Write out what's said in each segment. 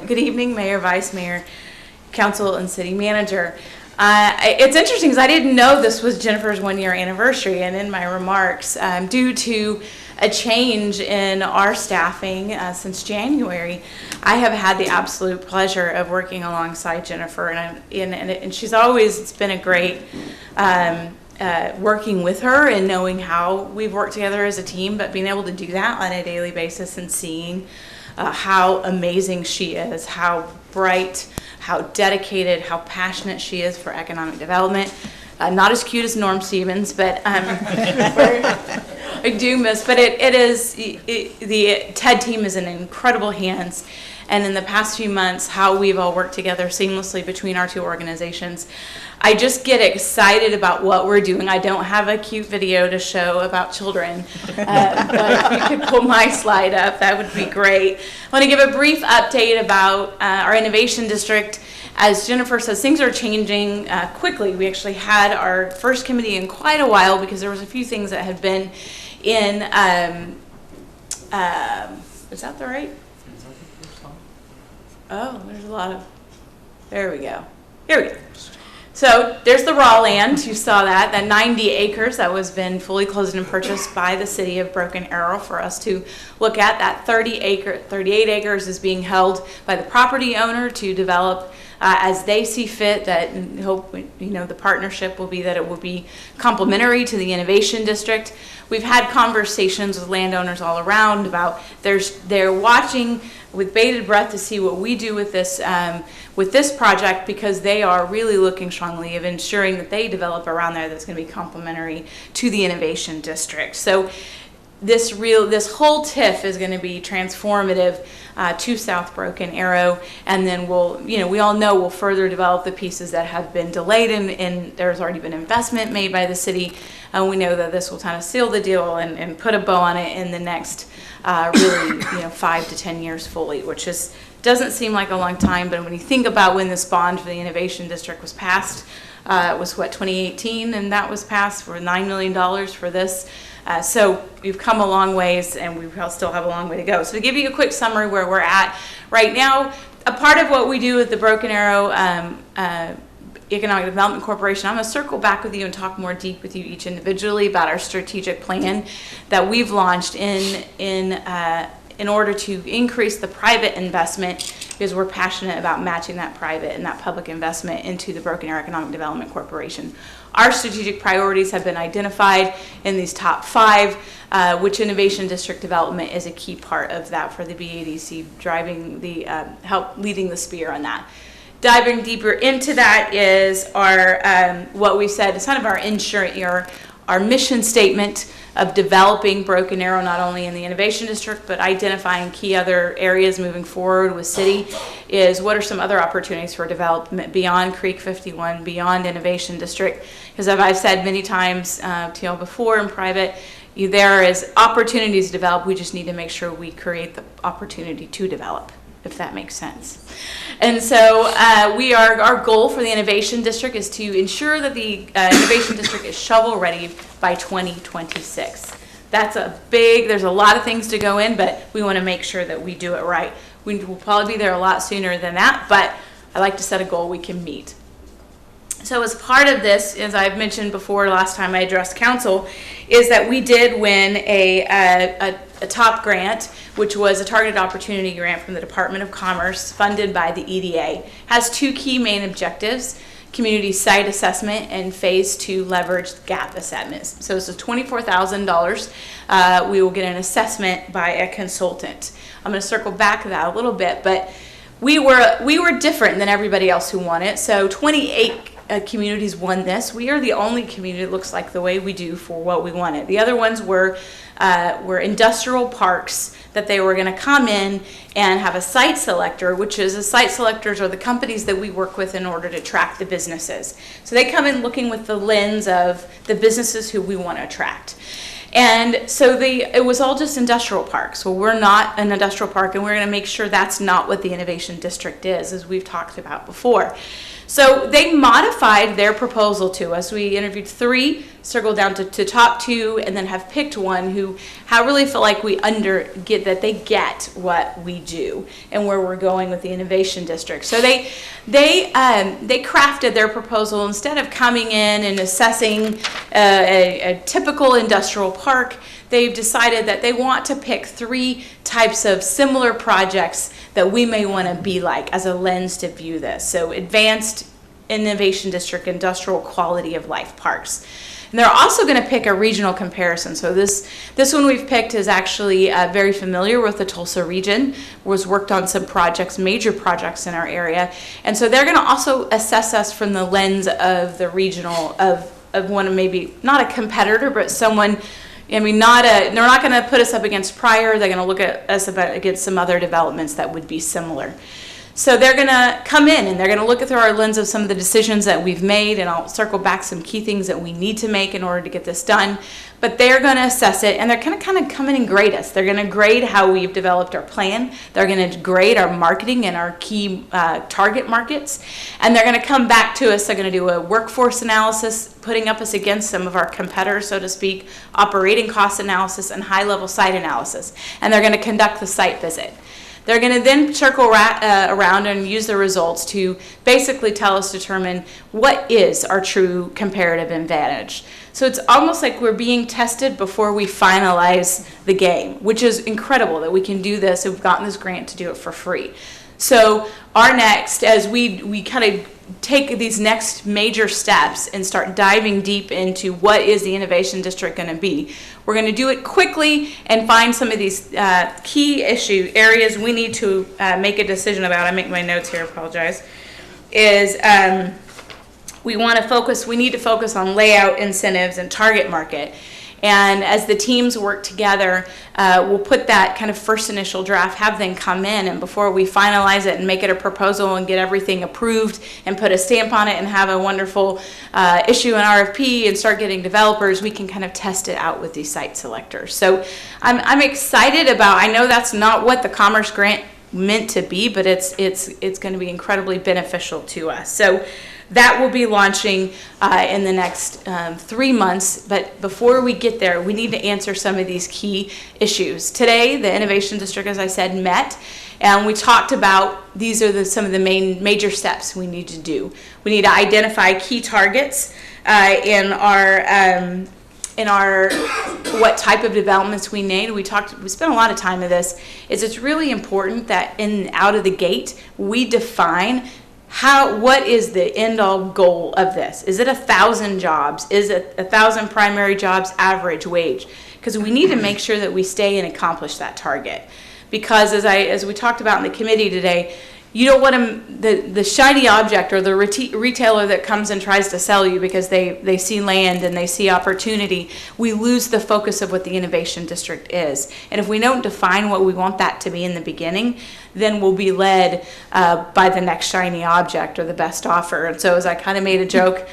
Good evening, Mayor, Vice Mayor, Council, and City Manager. It's interesting because I didn't know this was Jennifer's 1-year anniversary, and in my remarks, due to a change in our staffing since January, I have had the absolute pleasure of working alongside Jennifer, and she's always, it's been a great working with her and knowing how we've worked together as a team, but being able to do that on a daily basis and seeing how amazing she is, how bright, how dedicated, how passionate she is for economic development. Not as cute as Norm Stevens, but I do miss, but the TED team is in incredible hands. And in the past few months, how we've all worked together seamlessly between our two organizations, I just get excited about what we're doing. I don't have a cute video to show about children, but if you could pull my slide up, that would be great. I want to give a brief update about our innovation district. As Jennifer says, things are changing quickly. We actually had our first committee in quite a while because there was a few things that had been in, is that the right? Oh, there's a lot of, there we go. Here we go. So there's the raw land. You saw that 90 acres that was been fully closed and purchased by the city of Broken Arrow for us to look at. That 38 acres is being held by the property owner to develop as they see fit. That hope, the partnership will be that it will be complementary to the innovation district. We've had conversations with landowners all around about they're watching with bated breath to see what we do with this project, because they are really looking strongly of ensuring that they develop around there that's going to be complementary to the innovation district. So this whole TIF is going to be transformative to South Broken Arrow, and then we all know we'll further develop the pieces that have been delayed, and there's already been investment made by the city, and we know that this will kind of seal the deal and put a bow on it in the next 5 to 10 years fully, which doesn't seem like a long time, but when you think about when this bond for the innovation district was passed, it was 2018, and that was passed for $9 million for this. So we've come a long ways, and we still have a long way to go. So to give you a quick summary where we're at right now, a part of what we do with the Broken Arrow Economic Development Corporation, I'm going to circle back with you and talk more deep with you each individually about our strategic plan that we've launched in order to increase the private investment, because we're passionate about matching that private and that public investment into the Broken Arrow Economic Development Corporation. Our strategic priorities have been identified in these top 5, which innovation district development is a key part of that for the BADC, driving the leading the spear on that. Diving deeper into that is our what we said is kind of our mission statement of developing Broken Arrow not only in the innovation district but identifying key other areas moving forward with city. Is what are some other opportunities for development beyond Creek 51, beyond innovation district? Because as I've said many times to y'all before in private, there is opportunities to develop. We just need to make sure we create the opportunity to develop, if that makes sense. And so our goal for the innovation district is to ensure that the innovation district is shovel ready by 2026. There's a lot of things to go in, but we want to make sure that we do it right. We will probably be there a lot sooner than that, but I like to set a goal we can meet. So as part of this, as I've mentioned before last time I addressed council, is that we did win a top grant, which was a targeted opportunity grant from the Department of Commerce funded by the EDA. Has 2 key main objectives: community site assessment and phase 2 leveraged gap assessment. So this is $24,000. We will get an assessment by a consultant. I'm going to circle back to that a little bit, but we were different than everybody else who won it. So 28 communities won this. We are the only community that looks like the way we do for what we wanted. The other ones were industrial parks that they were going to come in and have a site selector, which is site selectors are the companies that we work with in order to attract the businesses. So they come in looking with the lens of the businesses who we want to attract. And so it was all just industrial parks. Well, we're not an industrial park, and we're going to make sure that's not what the innovation district is, as we've talked about before. So they modified their proposal to us. We interviewed 3 circle down to top 2, and then have picked one who really feel like they get what we do and where we're going with the Innovation District. So they crafted their proposal. Instead of coming in and assessing a typical industrial park, they've decided that they want to pick 3 types of similar projects that we may want to be like as a lens to view this. So advanced Innovation District industrial quality of life parks. And they're also going to pick a regional comparison. So this one we've picked is actually very familiar with the Tulsa region, was worked on some projects, major projects in our area. And so they're going to also assess us from the lens of the regional, of one of maybe not a competitor, but someone, I mean, they're not going to put us up against Pryor. They're going to look at us against some other developments that would be similar. So they're going to come in and they're going to look through our lens of some of the decisions that we've made, and I'll circle back some key things that we need to make in order to get this done. But they're going to assess it, and they're going to kind of come in and grade us. They're going to grade how we've developed our plan. They're going to grade our marketing and our key target markets. And they're going to come back to us. They're going to do a workforce analysis, putting up us against some of our competitors, so to speak, operating cost analysis, and high-level site analysis. And they're going to conduct the site visit. They're going to then circle around and use the results to basically determine what is our true comparative advantage. So it's almost like we're being tested before we finalize the game, which is incredible that we can do this. We've gotten this grant to do it for free. So our next, as we kind of take these next major steps and start diving deep into what is the Innovation District going to be, we're going to do it quickly and find some of these key areas we need to make a decision about. I make my notes here, apologize. We need to focus on layout, incentives, and target market. And as the teams work together, we'll put that kind of first initial draft, have them come in, and before we finalize it and make it a proposal and get everything approved and put a stamp on it and have a wonderful issue an RFP and start getting developers, we can kind of test it out with these site selectors. So I'm excited about, I know that's not what the Commerce Grant meant to be, but it's going to be incredibly beneficial to us. So that will be launching in the next 3 months, but before we get there, we need to answer some of these key issues. Today, the Innovation District, as I said, met, and we talked about these are some of the major steps we need to do. We need to identify key targets in our what type of developments we need. We spent a lot of time on this. It's really important that out of the gate, we define what is the end-all goal of this? Is it 1,000 jobs? Is it 1,000 primary jobs average wage? Because we need to make sure that we stay and accomplish that target. Because as we talked about in the committee today, you don't want the shiny object or the retailer that comes and tries to sell you because they see land and they see opportunity. We lose the focus of what the Innovation District is. And if we don't define what we want that to be in the beginning, then we'll be led by the next shiny object or the best offer. And so as I kind of made a joke,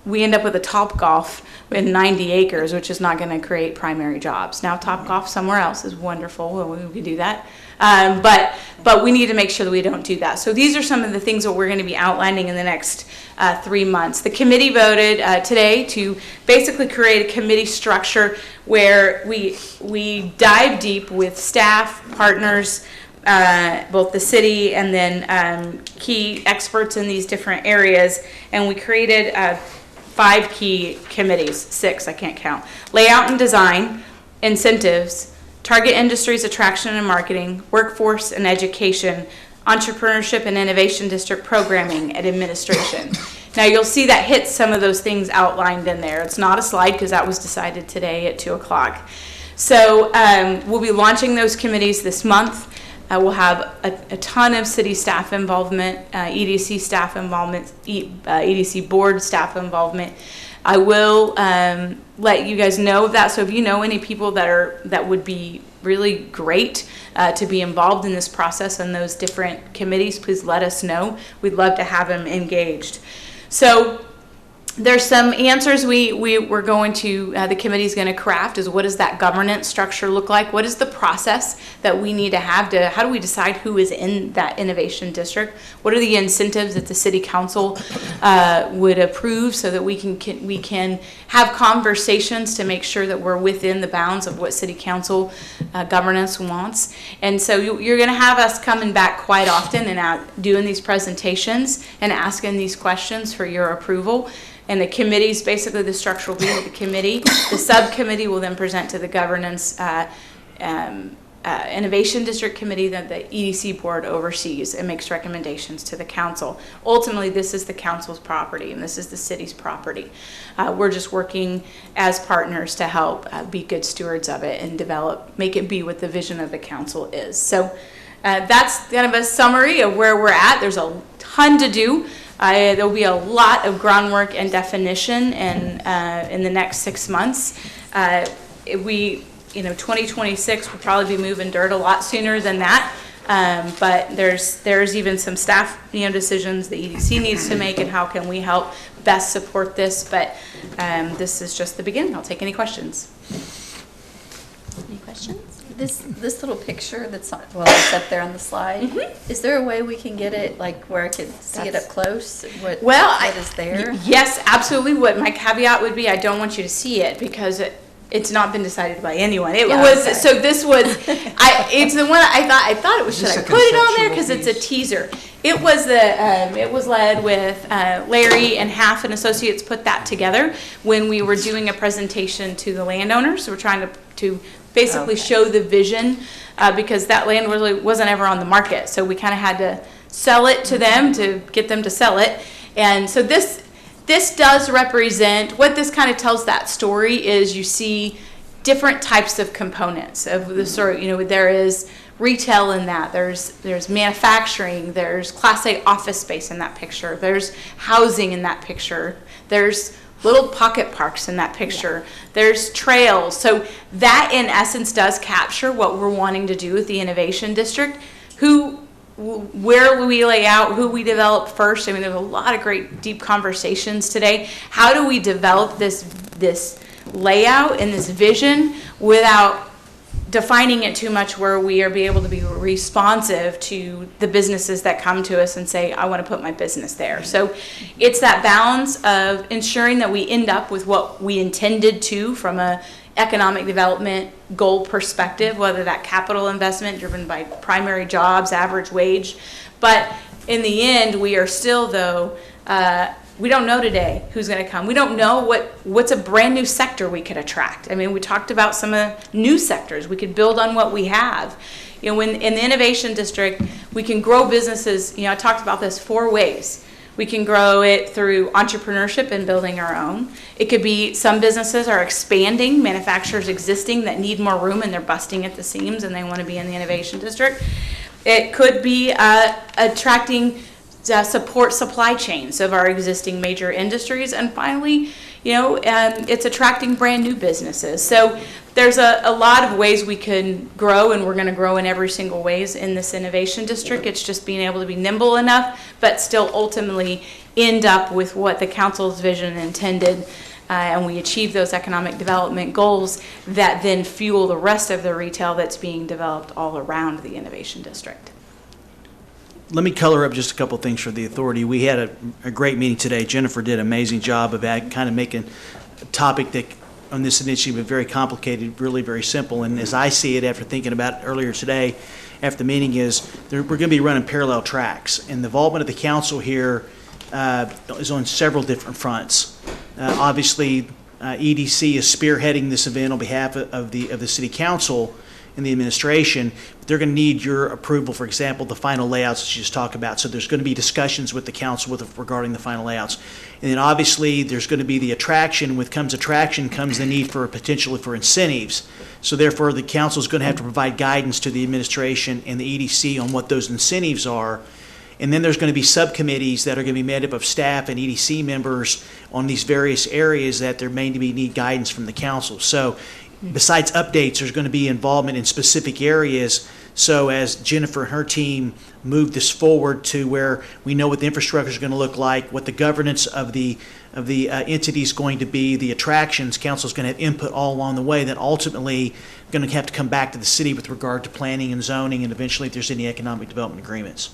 we end up with a Topgolf in 90 acres, which is not going to create primary jobs. Now Topgolf somewhere else is wonderful, we can do that. But we need to make sure that we don't do that. So these are some of the things that we're going to be outlining in the next 3 months. The committee voted today to basically create a committee structure where we dive deep with staff, partners, both the city and then key experts in these different areas, and we created 5 key committees, 6, I can't count. Layout and design, incentives, target industries, attraction and marketing, workforce and education, entrepreneurship and innovation district programming and administration. Now you'll see that hits some of those things outlined in there. It's not a slide because that was decided today at 2 o'clock. So we'll be launching those committees this month. We'll have a ton of city staff involvement, EDC staff involvement, EDC board staff involvement. I will let you guys know of that. So if you know any people that would be really great to be involved in this process and those different committees, please let us know. We'd love to have them engaged. So There's some answers we're going to, the committee's going to craft is what does that governance structure look like? What is the process that we need to have to, how do we decide who is in that innovation district? What are the incentives that the city council would approve so that we can have conversations to make sure that we're within the bounds of what city council governance wants? And so you're going to have us coming back quite often and doing these presentations and asking these questions for your approval. And the committees, basically the structure will be with the committee. The subcommittee will then present to the governance innovation district committee that the EDC board oversees and makes recommendations to the council. Ultimately, this is the council's property and this is the city's property. We're just working as partners to help be good stewards of it and make it be what the vision of the council is. So that's kind of a summary of where we're at. There's a ton to do. There'll be a lot of groundwork and definition in the next 6 months. 2026 will probably be moving dirt a lot sooner than that. But there's even some staff decisions the EDC needs to make and how can we help best support this. But this is just the beginning. I'll take any questions. Any questions? This little picture it's up there on the slide. Is there a way we can get it like where I could see it up close? What is there? Yes, absolutely. What my caveat would be, I don't want you to see it because it's not been decided by anyone. So this was, it's the one I thought it was, should I put it on there because it's a teaser. It was it was led with Larry and Half and Associates put that together when we were doing a presentation to the landowners. So we're trying to basically show the vision because that land really wasn't ever on the market. So we kind of had to sell it to them to get them to sell it. And so this does represent, what this kind of tells that story is you see different types of components of the sort, there is retail in that, there's manufacturing, there's Class A office space in that picture, there's housing in that picture, there's little pocket parks in that picture, there's trails. So that in essence does capture what we're wanting to do with the innovation district. Where we lay out, who we develop first. I mean, there's a lot of great deep conversations today. How do we develop this layout and this vision without defining it too much where we are able to be responsive to the businesses that come to us and say, I want to put my business there. So it's that balance of ensuring that we end up with what we intended to from a economic development goal perspective, whether that capital investment driven by primary jobs, average wage. But in the end, we are still, though, we don't know today who's going to come. We don't know what's a brand new sector we could attract. I mean, we talked about some of the new sectors. We could build on what we have. When in the innovation district, we can grow businesses. I talked about this 4 ways. We can grow it through entrepreneurship and building our own. It could be some businesses are expanding, manufacturers existing that need more room and they're busting at the seams and they want to be in the innovation district. It could be attracting support supply chains of our existing major industries. And finally, it's attracting brand new businesses. So there's a lot of ways we can grow, and we're going to grow in every single ways in this innovation district. It's just being able to be nimble enough, but still ultimately end up with what the council's vision intended, and we achieve those economic development goals that then fuel the rest of the retail that's being developed all around the innovation district. Let me color up just a couple things for the authority. We had a great meeting today. Jennifer did an amazing job of kind of making a topic that on this initiative very complicated, really very simple. And as I see it after thinking about it earlier today after the meeting is we're going to be running parallel tracks. And the involvement of the council here is on several different fronts. Obviously, EDC is spearheading this event on behalf of the city council and the administration. They're going to need your approval, for example, the final layouts that you just talked about. So there's going to be discussions with the council regarding the final layouts. And then obviously there's going to be the attraction. With attraction comes the need for potentially for incentives. So therefore the council is going to have to provide guidance to the administration and the EDC on what those incentives are. And then there's going to be subcommittees that are going to be made up of staff and EDC members on these various areas that there may need guidance from the council. So besides updates, there's going to be involvement in specific areas So as Jennifer and her team move this forward to where we know what the infrastructure is going to look like, what the governance of the entity is going to be, the attractions, council is going to have input all along the way, then ultimately going to have to come back to the city with regard to planning and zoning, and eventually if there's any economic development agreements.